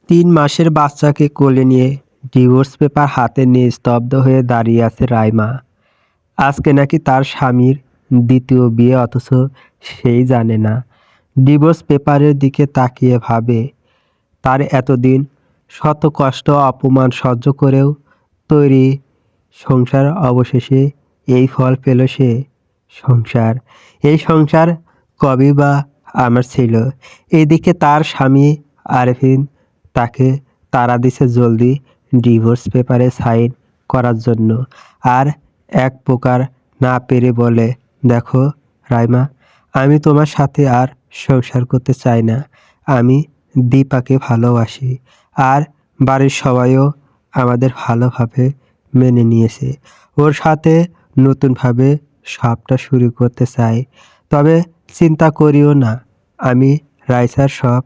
৩ মাসের বাচ্চাকে কোলে নিয়ে ডিভোর্স পেপার হাতে নিয়ে স্তব্ধ হয়ে দাঁড়িয়ে আছে রাইমা। আজকে নাকি তার স্বামীর দ্বিতীয় বিয়ে, অথচ সেই জানে না। ডিভোর্স পেপারের দিকে তাকিয়ে ভাবে, তার এতদিন শত কষ্ট অপমান সহ্য করেও তৈরি সংসার অবশেষে এই ফল পেল সে। সংসার, এই সংসার কবেই বা আমার ছিল। এদিকে তার স্বামী আরেফিন তাকে তাড়া দিছে জলদি ডিভোর্স পেপারে সাইন করার জন্য। আর এক প্রকার না পেরে বলে, দেখো রাইমা, আমি তোমার সাথে আর সংসার করতে চাই না। আমি দীপাকে ভালোবাসি। আর বাড়ির সবাইও আমাদের ভালোভাবে মেনে নিয়েছে। ওর সাথে নতুনভাবে সবটা শুরু করতে চাই। তবে চিন্তা করিও না, আমি রাইসার সব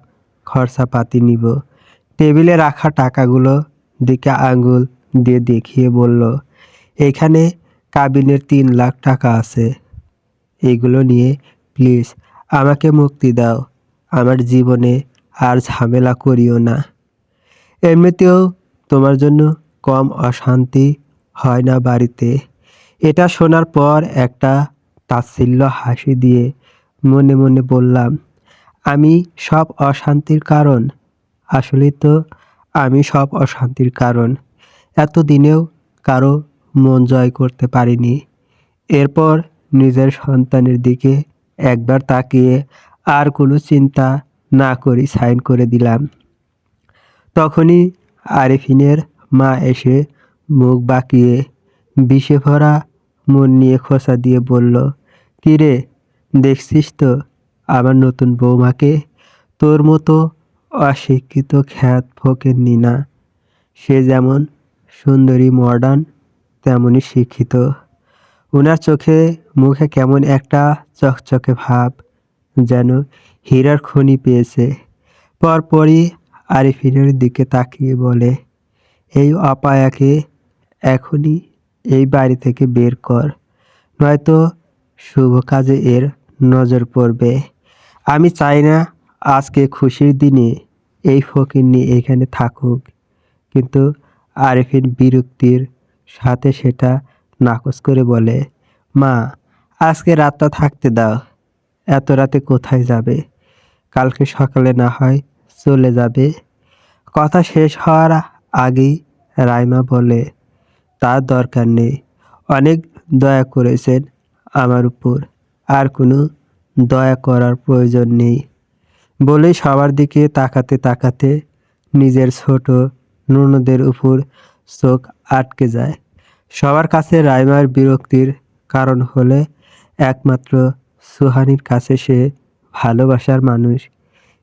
খরচাপাতি নিব। টেবিলে রাখা টাকাগুলো দিকে আঙ্গুল দিয়ে দেখিয়ে বলল, এখানে কাবিনের ৩ লাখ টাকা আছে। এগুলো নিয়ে প্লিজ আমাকে মুক্তি দাও। আমার জীবনে আর ঝামেলা করিও না। এমনিতেও তোমার জন্য কম অশান্তি হয় না বাড়িতে। এটা শোনার পর একটা তাচ্ছিল্য হাসি দিয়ে মনে মনে বললাম, আমি সব অশান্তির কারণ। আসলেই তো আমি সব অশান্তির কারণ। এতদিনেও কারো মন জয় করতে পারিনি। এরপর নিজের সন্তানের দিকে একবার তাকিয়ে আর কোনো চিন্তা না করে সাইন করে দিলাম। তখনই আরেফিনের মা এসে মুখ বাঁকিয়ে বিষে ভরা মন নিয়ে খোঁচা দিয়ে বলল, কিরে, দেখছিস তো আমার নতুন বৌমাকে? তোর মতো অশিক্ষিত খ্যাত ফকিন্নি না। সে যেমন সুন্দরী মডার্ন, তেমনই শিক্ষিত। উনার চোখে মুখে কেমন একটা চকচকে ভাব, যেন হীরার খনি পেয়েছে। পরপরই আরিফিনের দিকে তাকিয়ে বলে, এই অপায়াকে এখনই এই বাড়ি থেকে বের কর, নয়তো শুভ কাজে এর নজর পড়বে। আমি চাই না আজকে খুশির দিনে এই ফকিন্নি এখানে থাকুক। কিন্তু আরিফিন বিরক্তির সাথে সেটা নাকচ করে বলে, মা, আজকে রাতটা থাকতে দাও। এত রাতে কোথায় যাবে? কালকে সকালে না হয় চলে যাবে। কথা শেষ হওয়ার আগেই রাইমা বলে, তার দরকার নেই। অনেক দয়া করেছেন আমার উপর, আর কোনো দয়া করার প্রয়োজন নেই। বলেই সবার দিকে তাকাতে তাকাতে নিজের ছোট ননদের উপর চোখ আটকে যায়। সবার কাছে রাইমার বিরক্তির কারণ হলে একমাত্র সুহানির কাছে সে ভালোবাসার মানুষ।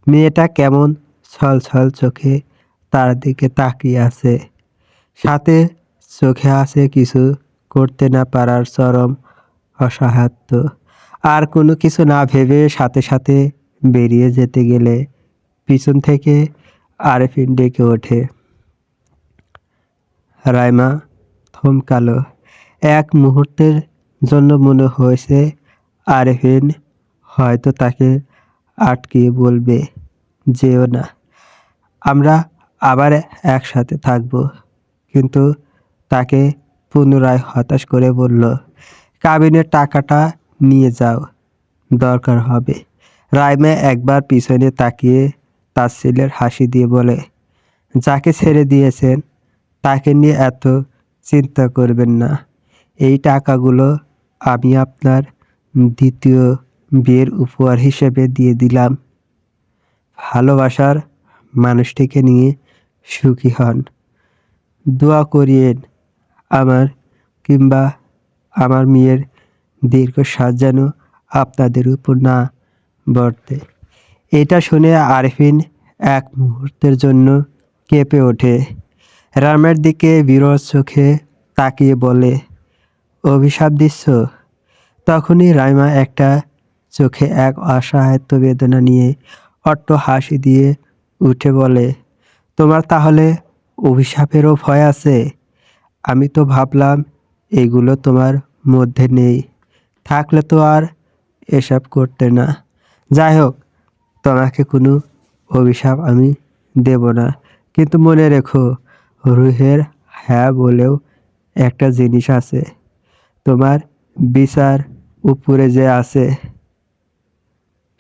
মেয়েটা কেমন ছলছল চোখে তার দিকে তাকিয়ে আছে, সাথে চোখে আছে কিছু করতে না পারার চরম অসহায়ত্ব। আর কোনো কিছু না ভেবে সাথে সাথে বেরিয়ে যেতে গেলে পিছন থেকে আরেফিন ডেকে ওঠে। রাইমা থমকালো। এক মুহূর্তের জন্য মনে হয়েছে আরেফিন হয়তো তাকে আটকিয়ে বলবে, যেও না, আমরা আবার একসাথে থাকব। কিন্তু তাকে পুনরায় হতাশ করে বলল, কাবিনের টাকাটা নিয়ে যাও, দরকার হবে। রাইমা একবার পিছনে তাকিয়ে তাচ্ছিল্যের হাসি দিয়ে বলে, যাকে ছেড়ে দিয়েছেন তাকে নিয়ে এত চিন্তা করবেন না। এই টাকাগুলো আমি আপনার দ্বিতীয় বিয়ের উপহার হিসেবে দিয়ে দিলাম। ভালোবাসার মানুষটিকে নিয়ে সুখী হন। দোয়া করিয়েন আমার কিংবা আমার মেয়ের দীর্ঘশ্বাস যেন আপনাদের উপর না বর্তে। এটা শুনে আরফিন এক মুহূর্তের জন্য কেঁপে ওঠে। রামের দিকে বিরস চোখে তাকিয়ে বলে, অভিশাপ দিচ্ছ? তখনই রাইমা একটা চোখে এক অসহায়ত্ব বেদনা নিয়ে অট্ট হাসি দিয়ে উঠে বলে, তোমার তাহলে অভিশাপেরও ভয় আছে? আমি তো ভাবলাম এগুলো তোমার মধ্যে নেই। থাকলে তো আর এসব করতে না। যাই হোক, তোমাকে কোনো অভিশাপ আমি দেব না। কিন্তু মনে রেখো, রুহের হ্যাঁ বলেও একটা জিনিস আছে, তোমার বিচার উপরে যে আছে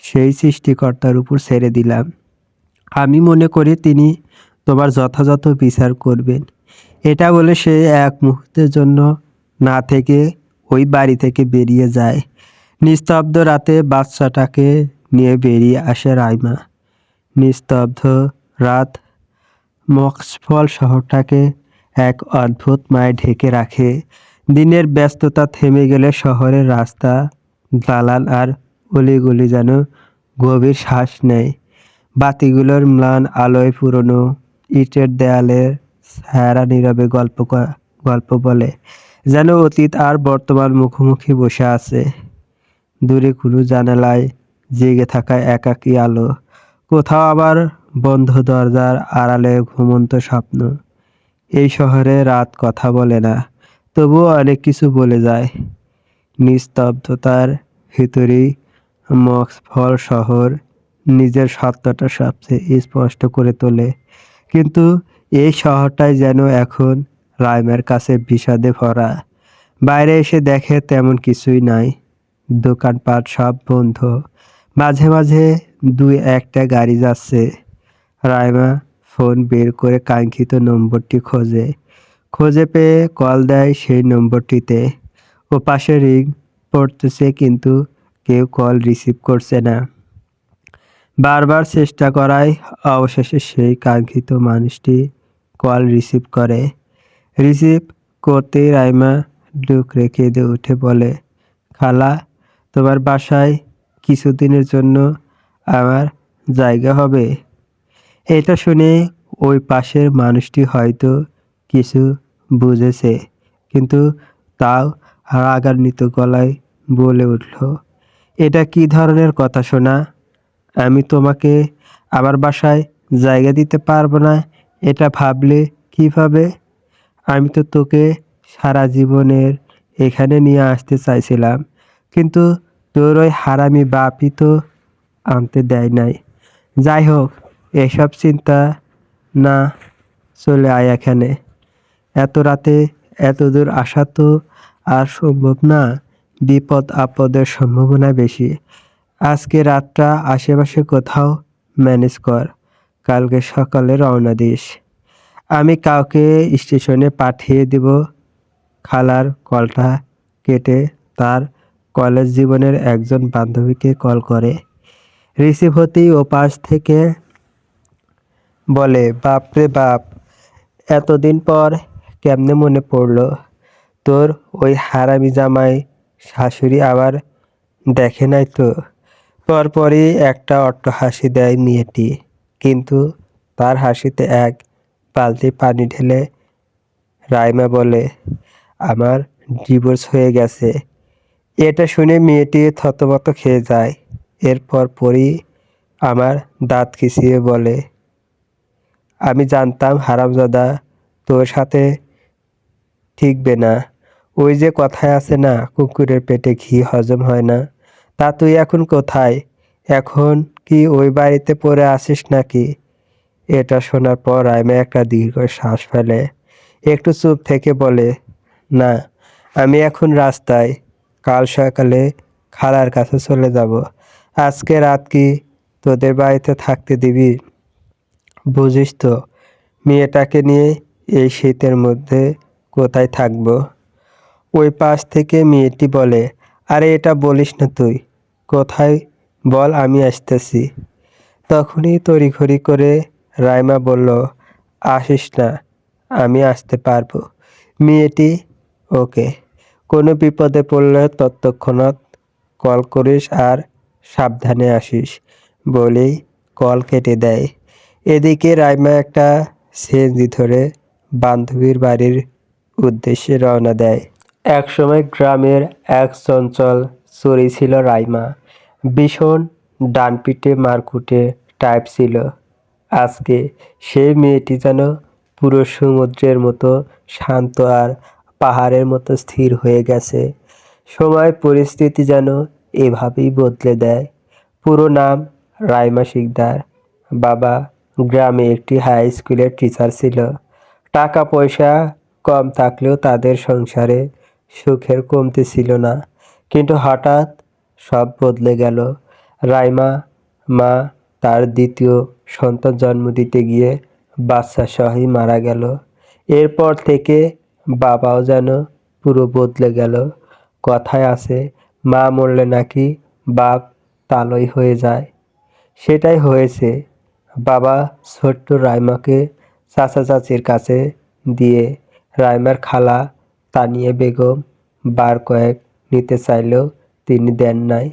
সেই সৃষ্টিকর্তার উপর ছেড়ে দিলাম। আমি মনে করি তিনি তোমার যথাযথ বিচার করবেন। এটা বলে সে এক মুহূর্তের জন্য না থেকে ওই বাড়ি থেকে বেরিয়ে যায়। নিস্তব্ধ রাতে বাচ্চাটাকে নিয়ে বেরিয়ে আসে রাইমা। নিস্তব্ধ রাত মক্সফল শহরটাকে এক অদ্ভুত মায়ে ঢেকে রাখে। দিনের ব্যস্ততা থেমে গেলে শহরের রাস্তা, দালান আর অলিগলি যেন গভীর শ্বাস নেয়। বাতিগুলোর ম্লান আলোয় পুরনো ইটের দেয়ালের ছায়ারা নীরবে গল্প বলে, যেন অতীত আর বর্তমান মুখোমুখি বসে আছে। দূরে কোনো জানালায় জেগে থাকা একাকী আলো, কোথাও আবার বন্ধ দরজার আড়ালে ঘুমন্ত স্বপ্ন। এই শহরে রাত কথা বলে না, তবুও অনেক কিছু বলে যায়। নিস্তব্ধতার ভিতরেই মক্সফল শহর নিজের সত্যটা সবচেয়ে স্পষ্ট করে তোলে। কিন্তু এই শহরটাই যেন এখন রাইমার কাছে বিষাদে ভরা। বাইরে এসে দেখে তেমন কিছুই নাই, দোকানপাট সব বন্ধ। মাঝে মাঝে দুই একটা গাড়ি যাচ্ছে। রাইমা ফোন বের করে কাঙ্ক্ষিত নম্বরটি খুঁজে পেয়ে কল দেয় সেই নম্বরটিতে। ওপাশে রিং পড়তেছে, কিন্তু কেউ কল রিসিভ করছে না। বারবার চেষ্টা করায় অবশেষে সেই কাঙ্ক্ষিত মানুষটি কল রিসিভ করে। রিসিভ করতেই রাইমা ডুকরে কেঁদে উঠে বলে, খালা, তোমার বাসায় কিছুদিনের জন্য আমার জায়গা হবে? এটা শুনে ওই পাশের মানুষটি হয়তো কিছু বুঝেছে, কিন্তু তাও রাগান্বিত গলায় বলে উঠল, এটা কি ধরনের কথা শোনা? আমি তোমাকে আমার বাসায় জায়গা দিতে পারবো না এটা ভাবলে কিভাবে? আমি তো তোকে সারা জীবনের এখানে নিয়ে আসতে চাইছিলাম, কিন্তু তোর ওই হারামি বাপই তো আনতে দেয় নাই। যাই হোক, এসব চিন্তা না, চলে আয় এখানে। এত রাতে এত দূর আসা তো আর সম্ভব না, বিপদ আপদের সম্ভাবনা বেশি। আজকে রাতটা আশেপাশে কোথাও ম্যানেজ কর, কালকে সকালে রওনা দিস। আমি কাউকে স্টেশনে পাঠিয়ে দিব। খালার কলটা কেটে তার কলেজ জীবনের একজন বান্ধবীকে কল করে। রিসিভ হতেই ওপাশ থেকে বলে, বাপরে বাপ, এতদিন পর কেমনে মনে পড়লো? তোর ওই হারামি জামাই শাশুড়ি আবার দেখে নাই তো? পরপরই একটা অট্টহাসি দেয় মেয়েটি, কিন্তু তার হাসিতে এক বালতি পানি ঢেলে রাইমা বলে, আমার ডিভোর্স হয়ে গেছে। এটা শুনে মেয়েটি থতমত খেয়ে যায়। এরপর পরই আমার দাঁত খিঁচিয়ে বলে, আমি জানতাম হারামজাদা তোর সাথে ঠিকবে না। ওই যে কথায় আছে না, কুকুরের পেটে ঘি হজম হয় না? তা তুই এখন কোথায়? এখন কি ওই বাড়িতে পড়ে আসিস নাকি? এটা শোনার পর রাইমা একটা দীর্ঘ শ্বাস ফেলে, একটু চুপ থেকে বলে, না, আমি এখন রাস্তায়। কাল সকালে খালার কাছে চলে যাব। আজকে রাত কি তোদের বাড়িতে থাকতে দিবি? বুঝিস তো, মেয়েটাকে নিয়ে এই শীতের মধ্যে কোথায় থাকবো? ওই পাশ থেকে মেয়েটি বলে, আরে এটা বলিস না তুই, কোথায় বল, আমি আসতেছি। তখনই তড়িঘড়ি করে রাইমা বলল, আসিস না, আমি আসতে পারবো। মেয়েটি, ওকে, কোনো বিপদে পড়লে তৎক্ষণাৎ কল করিস আর সাবধানে আসিস, বলেই কল কেটে দেয়। এদিকে রাইমা একটা সিএনজি ধরে বান্ধবীর বাড়ির উদ্দেশ্যে রওনা দেয়। একসময় গ্রামের এক চঞ্চল চড়ি ছিল রাইমা। ভীষণ ডানপিটে মারকুটে টাইপ ছিল। আজকে সেই মেয়েটি যেন পুরো সমুদ্রের মতো শান্ত আর পাহাড়ের মতো স্থির হয়ে গেছে। সময় পরিস্থিতি যেন এভাবেই বদলে দেয়। পুরো নাম রাইমা শিকদার, বাবা গ্রামে একটি হাই স্কুলের টিচার ছিল। টাকা পয়সা কম থাকলেও তাদের সংসারে সুখের কমতি ছিল না। কিন্তু হঠাৎ সব বদলে গেল। রাইমা মা তার দ্বিতীয় সন্তান জন্ম দিতে গিয়ে বাচ্চা সহই মারা গেল। এরপর থেকে বাবাও যেন পুরো বদলে গেল। কথায় আছে, মা মরলে নাকি বাপ তালই হয়ে যায়। সেটাই হয়েছে। বাবা ছোট্ট রাইমাকে চাচা চাচির কাছে দিয়ে রাইমার খালা তানিয়া বেগম বার কয়েক নিতে চাইলেও তিনি দেন নাই।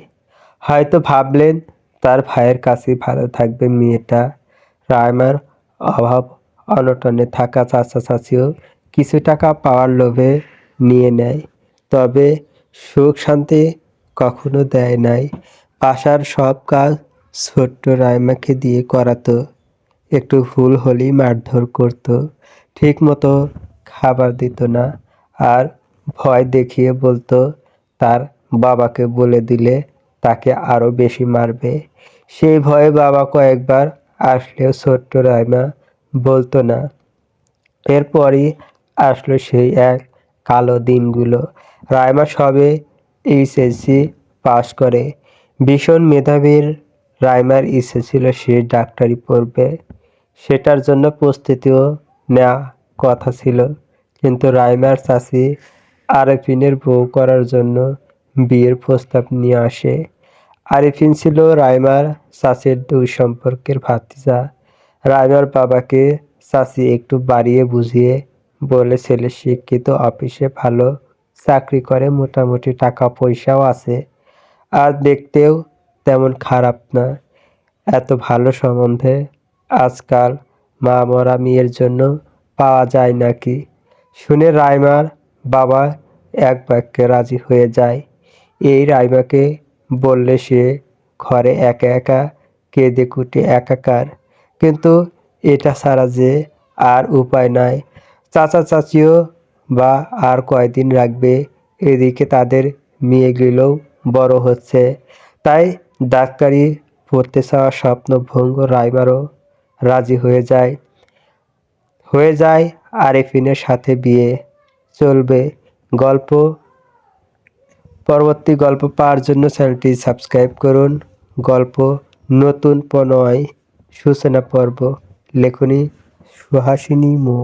হয়তো ভাবলেন তার ভাইয়ের কাছেই ভালো থাকবে মেয়েটা। রাইমার অভাব অনটনে থাকা চাচা চাচিও কিছু টাকা পাওয়ার লোভে নিয়ে নেয়। তবে সুখ শান্তি কখনো দেয় নাই। বাসার সব কাজ ছোট্ট রাইমাকে দিয়ে করাতো। একটু ভুল হলেই মারধর করতো। ঠিক মতো খাবার দিত না। আর ভয় দেখিয়ে বলতো তার বাবাকে বলে দিলে তাকে আরো বেশি মারবে। সেই ভয়ে বাবা কয়েকবার আসলেও ছোট্ট রাইমা বলতো না। এরপরই আসলো সেই এক কালো দিনগুলো। রাইমা সবে এইচএসসি পাস করে। ভীষণ মেধাবীর রাইমার ইচ্ছে ছিল সে ডাক্তারি পড়বে। সেটার জন্য প্রস্তুতিও নেওয়া কথা ছিল। কিন্তু রাইমার চাচি আরেফিনের বউ করার জন্য বিয়ের প্রস্তাব নিয়ে আসে। আরেফিন ছিল রাইমার চাচির দুই সম্পর্কের ভাতিজা। রাইমার বাবাকে চাচি একটু বাড়িয়ে বুঝিয়ে বলে ছেলে শিক্ষিত, অফিসে ভালো চাকরি করে, মোটামুটি টাকা পয়সাও আছে, আর দেখতেও তেমন খারাপ না। এত ভালো সম্বন্ধে আজকাল মা মরা মেয়ের জন্য পাওয়া যায় নাকি? শুনে রাইমার বাবা এক বাক্যে রাজি হয়ে যায়। এই রাইমাকে বললে সে ঘরে একা একা কেঁদে কুটে একাকার। কিন্তু এটা ছাড়া যে আর উপায় নাই। চাচা চাচিও বা আর কয়দিন রাখবে। এদিকে তাদের মেয়েগুলোও বড় হচ্ছে। তাই ডাক্তারি পড়তে চাওয়া স্বপ্ন ভঙ্গ রাইমারও রাজি হয়ে যায় আরেফিনের সাথে বিয়ে। চলবে গল্প। পরবর্তী গল্প পাওয়ার জন্য চ্যানেলটি সাবস্ক্রাইব করুন। গল্প নতুন প্রণয় সূচনা পর্ব। লেখনী সুহাসিনী মো।